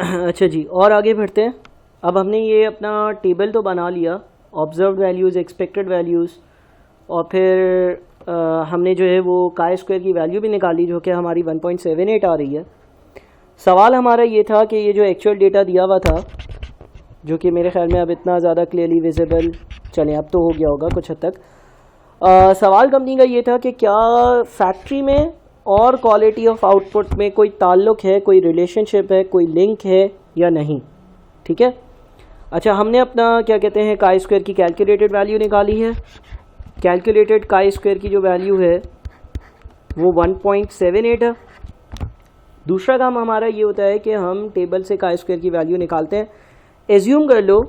अच्छा जी, और आगे बढ़ते हैं। अब हमने ये अपना टेबल तो बना लिया, ऑब्जर्व्ड वैल्यूज़, एक्सपेक्टेड वैल्यूज़, और फिर हमने जो है वो काई स्क्वायर की वैल्यू भी निकाली जो कि हमारी 1.78 आ रही है। सवाल हमारा ये था कि ये जो एक्चुअल डेटा दिया हुआ था, जो कि मेरे ख्याल में अब इतना ज़्यादा क्लियरली विजिबल, चलें अब तो हो गया होगा कुछ हद तक। सवाल कंपनी का ये था कि क्या फैक्ट्री में और क्वालिटी ऑफ आउटपुट में कोई ताल्लुक़ है, कोई रिलेशनशिप है, कोई लिंक है या नहीं। ठीक है। अच्छा, हमने अपना क्या कहते हैं काई स्क्वायर की कैलकुलेटेड वैल्यू निकाली है। कैलकुलेटेड काई स्क्वायर की जो वैल्यू है वो 1.78 है। दूसरा काम हमारा ये होता है कि हम टेबल से काई स्क्वायर की वैल्यू निकालते हैं। एज्यूम कर लो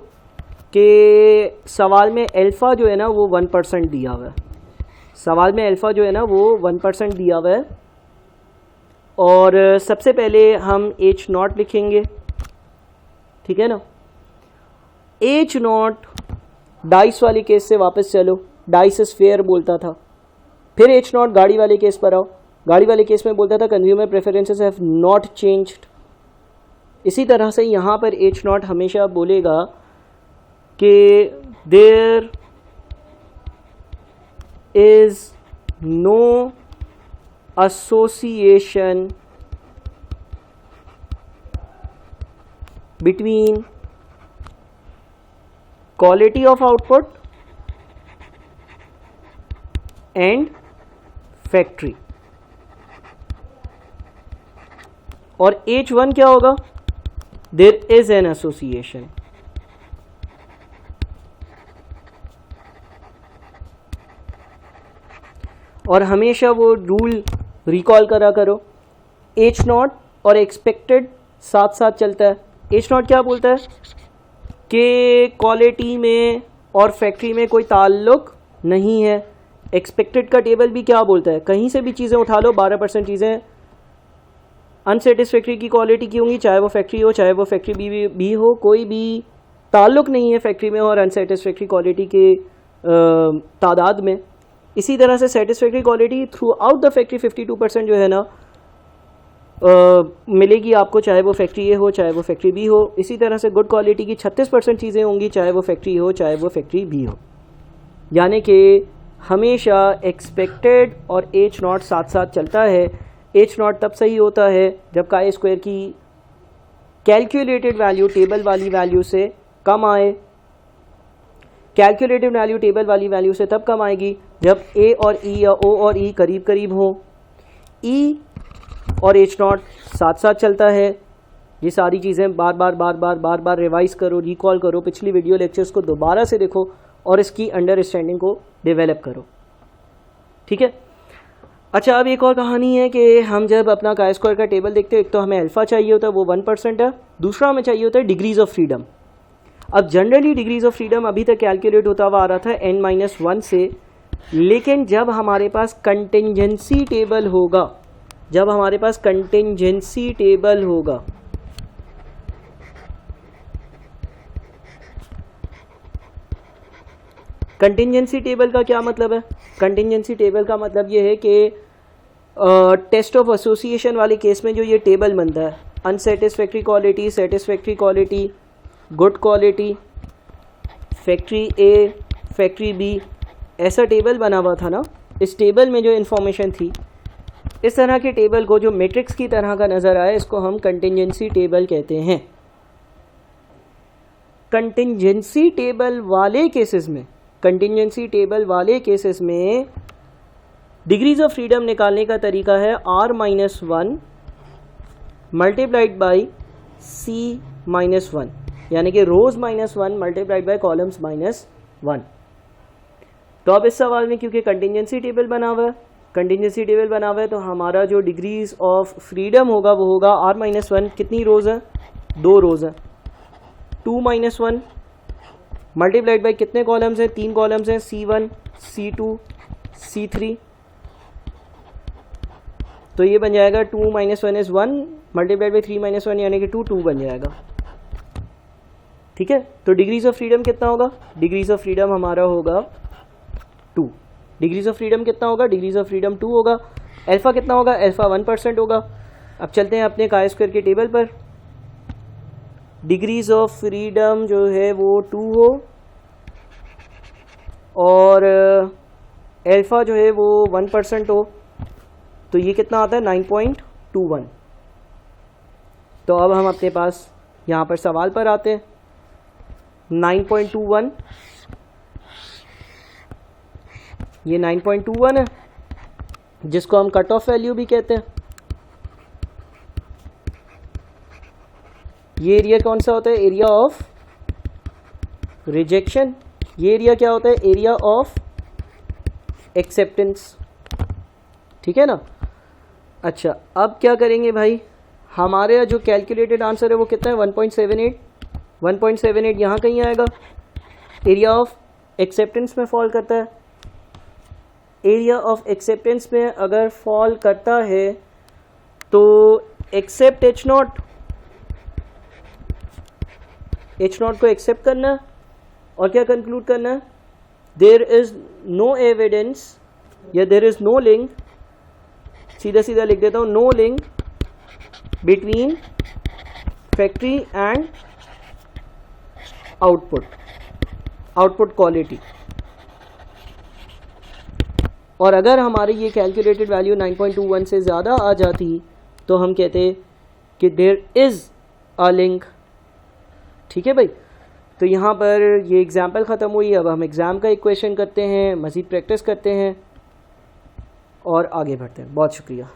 कि सवाल में अल्फ़ा जो है ना वो 1% दिया हुआ है। सवाल में अल्फ़ा जो है ना वो 1% दिया हुआ है, और सबसे पहले हम H0 लिखेंगे। ठीक है ना। H0 डाइस वाले केस से वापस चलो, डाइस इज फेयर बोलता था। फिर H0 गाड़ी वाले केस पर आओ, गाड़ी वाले केस में बोलता था consumer preferences have not changed. इसी तरह से यहाँ पर H0 हमेशा बोलेगा कि there is no association between quality of output and factory. और H1 क्या होगा? There is an association. और हमेशा वो रूल रिकॉल करा करो, H0 और एक्सपेक्टेड साथ साथ चलता है। H0 क्या बोलता है कि क्वालिटी में और फैक्ट्री में कोई ताल्लुक नहीं है। एक्सपेक्टेड का टेबल भी क्या बोलता है, कहीं से भी चीज़ें उठा लो, 12% चीज़ें अनसेटिस्फैक्ट्री की क्वालिटी की होंगी, चाहे वो फैक्ट्री हो चाहे वो फैक्ट्री भी हो, कोई भी ताल्लुक नहीं है फैक्ट्री में और अनसेटिस्फैक्ट्री क्वालिटी के तादाद में। इसी तरह से satisfactory quality through out the factory 52% जो है ना मिलेगी आपको, चाहे वो फैक्ट्री ए हो चाहे वो फैक्ट्री बी हो। इसी तरह से गुड क्वालिटी की 36% चीज़ें होंगी, चाहे वो फैक्ट्री हो चाहे वो फैक्ट्री बी हो। यानी कि हमेशा एक्सपेक्टेड और H0 साथ साथ चलता है। H0 तब सही होता है जब काई स्क्वायर की कैलकुलेटेड वैल्यू टेबल वाली वैल्यू से कम आए। कैलकुलेटेड वैल्यू टेबल वाली वैल्यू से तब कम आएगी जब A और E या O और E करीब करीब हो। E और H0 साथ साथ चलता है। ये सारी चीज़ें बार बार रिवाइज़ करो, रिकॉल करो, पिछली वीडियो लेक्चर्स को दोबारा से देखो और इसकी अंडरस्टैंडिंग को डेवलप करो। ठीक है। अच्छा, अब एक और कहानी है कि हम जब अपना काई स्क्वायर का टेबल देखते हैं, एक तो हमें अल्फ़ा चाहिए होता है, वो 1% है। दूसरा हमें चाहिए होता है डिग्रीज ऑफ फ्रीडम। अब जनरली डिग्रीज ऑफ फ्रीडम अभी तक कैलकुलेट होता हुआ आ रहा था n-1 से, लेकिन जब हमारे पास कंटिंजेंसी टेबल होगा, जब हमारे पास कंटिंजेंसी टेबल होगा, कंटिंजेंसी टेबल का क्या मतलब है? कंटिंजेंसी टेबल का मतलब ये है कि टेस्ट ऑफ एसोसिएशन वाले केस में जो ये टेबल बनता है, unsatisfactory quality, satisfactory quality, good quality, factory A, factory B, ऐसा टेबल बना हुआ था ना। इस टेबल में जो इन्फॉर्मेशन थी, इस तरह के टेबल को जो मैट्रिक्स की तरह का नज़र आए, इसको हम कंटिंजेंसी टेबल कहते हैं। कंटिंजेंसी टेबल वाले केसेस में, कंटिंजेंसी टेबल वाले केसेस में डिग्रीज ऑफ फ्रीडम निकालने का तरीका है R-1 मल्टीप्लाइड बाई C-1, यानी कि रोज -1 मल्टीप्लाइड बाई कॉलम्स -1। तो अब इस सवाल में क्योंकि कंटिंजेंसी टेबल बना हुआ है, कंटिंजेंसी टेबल बना हुआ है, तो हमारा जो डिग्रीज ऑफ फ्रीडम होगा वो होगा R-1। कितनी रोज है? 2 रोज है। 2-1 मल्टीप्लाइड बाई कितने कॉलम्स हैं? 3 कॉलम्स हैं, C1, C2, C3। तो ये बन जाएगा 2-1 इज़ 1 मल्टीप्लाइड बाई 3-1 यानी कि 2 बन जाएगा। ठीक है। तो डिग्रीज ऑफ फ्रीडम कितना होगा? डिग्रीज ऑफ फ्रीडम हमारा होगा 2। डिग्रीज ऑफ फ्रीडम कितना होगा? डिग्रीज ऑफ फ्रीडम 2 होगा। अल्फ़ा कितना होगा? अल्फ़ा 1% होगा। अब चलते हैं अपने काई स्क्वायर के टेबल पर। डिग्रीज ऑफ फ्रीडम जो है वो 2 हो और अल्फ़ा जो है वो 1% हो, तो ये कितना आता है 9.21। तो अब हम अपने पास यहाँ पर सवाल पर आते हैं। 9.21, ये 9.21 है जिसको हम कट ऑफ वैल्यू भी कहते हैं। ये एरिया कौन सा होता है? Area of rejection. ये एरिया क्या होता है? Area of acceptance. ठीक है ना। अच्छा, अब क्या करेंगे भाई, हमारे जो कैलकुलेटेड आंसर है वो कितना है? 1.78। 1.78 यहाँ कहीं आएगा, एरिया ऑफ एक्सेप्टेंस में फॉल करता है। एरिया ऑफ एक्सेप्टेंस में अगर फॉल करता है तो एक्सेप्ट H0, H0 को एक्सेप्ट करना है और क्या कंक्लूड करना है? देयर इज नो एविडेंस या देयर इज नो लिंक, सीधा सीधा लिख देता हूँ, no link between factory and output quality. और अगर हमारी ये कैलकुलेटेड वैल्यू 9.21 से ज़्यादा आ जाती तो हम कहते कि देयर इज़ अ लिंक। ठीक है भाई। तो यहाँ पर ये एग्जाम्पल ख़त्म हुई। अब हम एग्ज़ाम का एक क्वेश्चन करते हैं, मज़ीद प्रैक्टिस करते हैं और आगे बढ़ते हैं। बहुत शुक्रिया।